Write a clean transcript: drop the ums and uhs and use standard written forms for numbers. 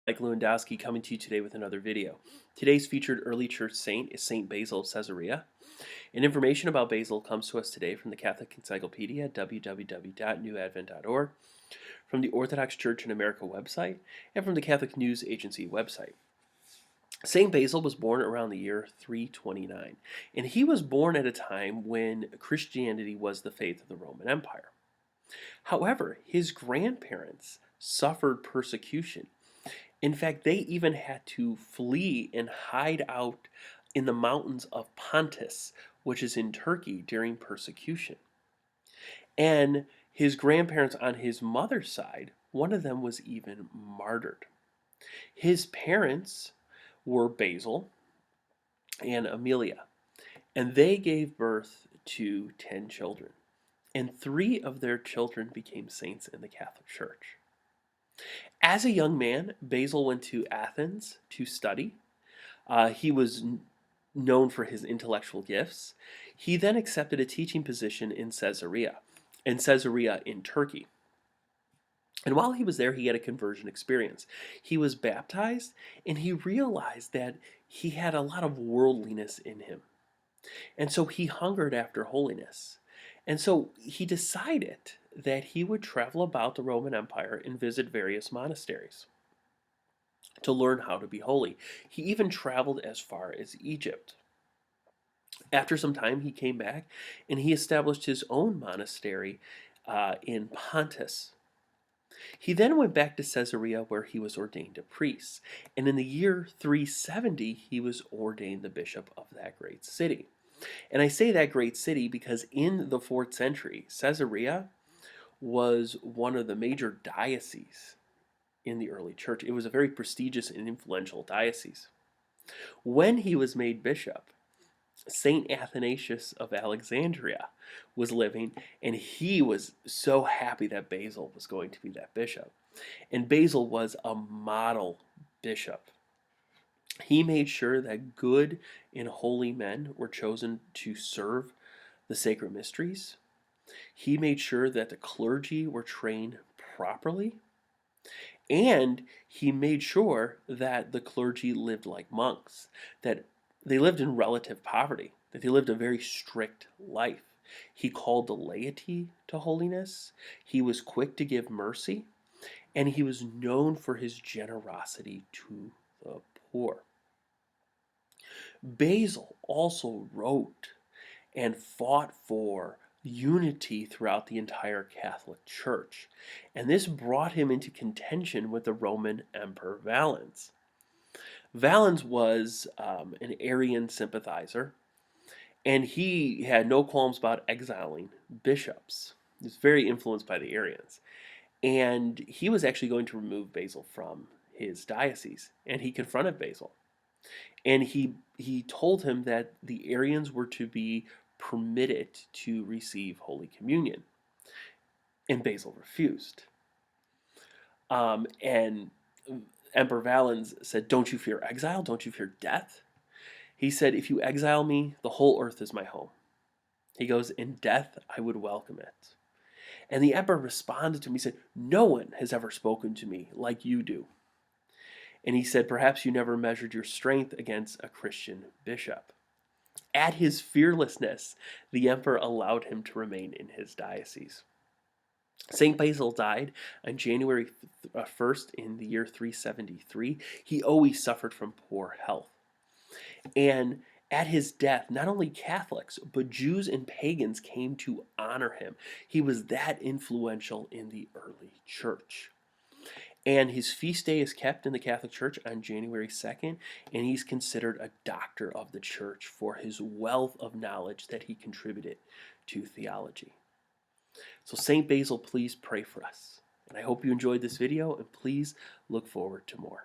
Mike Lewandowski coming to you today with another video. Today's featured early church saint is Saint Basil of Caesarea. And information about Basil comes to us today from the Catholic Encyclopedia, www.newadvent.org, from the Orthodox Church in America website, and from the Catholic News Agency website. Saint Basil was born around the year 329, and he was born at a time when Christianity was the faith of the Roman Empire. However, his grandparents suffered persecution. In fact, they even had to flee and hide out in the mountains of Pontus, which is in Turkey, during persecution. And his grandparents on his mother's side, one of them was even martyred. His parents were Basil and Amelia, and they gave birth to 10 children. And 3 of their children became saints in the Catholic Church. As a young man, Basil went to Athens to study. He was known for his intellectual gifts. He then accepted a teaching position in Caesarea in Turkey. And while he was there, he had a conversion experience. He was baptized, and he realized that he had a lot of worldliness in him. And so he hungered after holiness. And so he decided that he would travel about the Roman Empire and visit various monasteries to learn how to be holy. He even traveled as far as Egypt. After some time, he came back and he established his own monastery in Pontus. He then went back to Caesarea where he was ordained a priest. And in the year 370, he was ordained the bishop of that great city. And I say that great city because in the 4th century, Caesarea was one of the major dioceses in the early church. It was a very prestigious and influential diocese. When he was made bishop, Saint Athanasius of Alexandria was living, and he was so happy that Basil was going to be that bishop. And Basil was a model bishop. He made sure that good and holy men were chosen to serve the sacred mysteries. He made sure that the clergy were trained properly. And he made sure that the clergy lived like monks, that they lived in relative poverty, that they lived a very strict life. He called the laity to holiness. He was quick to give mercy, and he was known for his generosity to the poor. Basil also wrote and fought for unity throughout the entire Catholic Church, and this brought him into contention with the Roman Emperor Valens. Valens was an Arian sympathizer, and he had no qualms about exiling bishops. He was very influenced by the Arians. And he was actually going to remove Basil from his diocese, and he confronted Basil. And he told him that the Arians were to be permitted to receive Holy Communion. And Basil refused. And Emperor Valens said, "Don't you fear exile? Don't you fear death?" He said, "If you exile me, the whole earth is my home." He goes, "In death, I would welcome it." And the emperor responded to him. He said, "No one has ever spoken to me like you do." And he said, "Perhaps you never measured your strength against a Christian bishop." At his fearlessness, the emperor allowed him to remain in his diocese. St. Basil died on January 1st in the year 373. He always suffered from poor health. And at his death, not only Catholics, but Jews and pagans came to honor him. He was that influential in the early church. And his feast day is kept in the Catholic Church on January 2nd, and he's considered a doctor of the Church for his wealth of knowledge that he contributed to theology. So St. Basil, please pray for us. And I hope you enjoyed this video, and please look forward to more.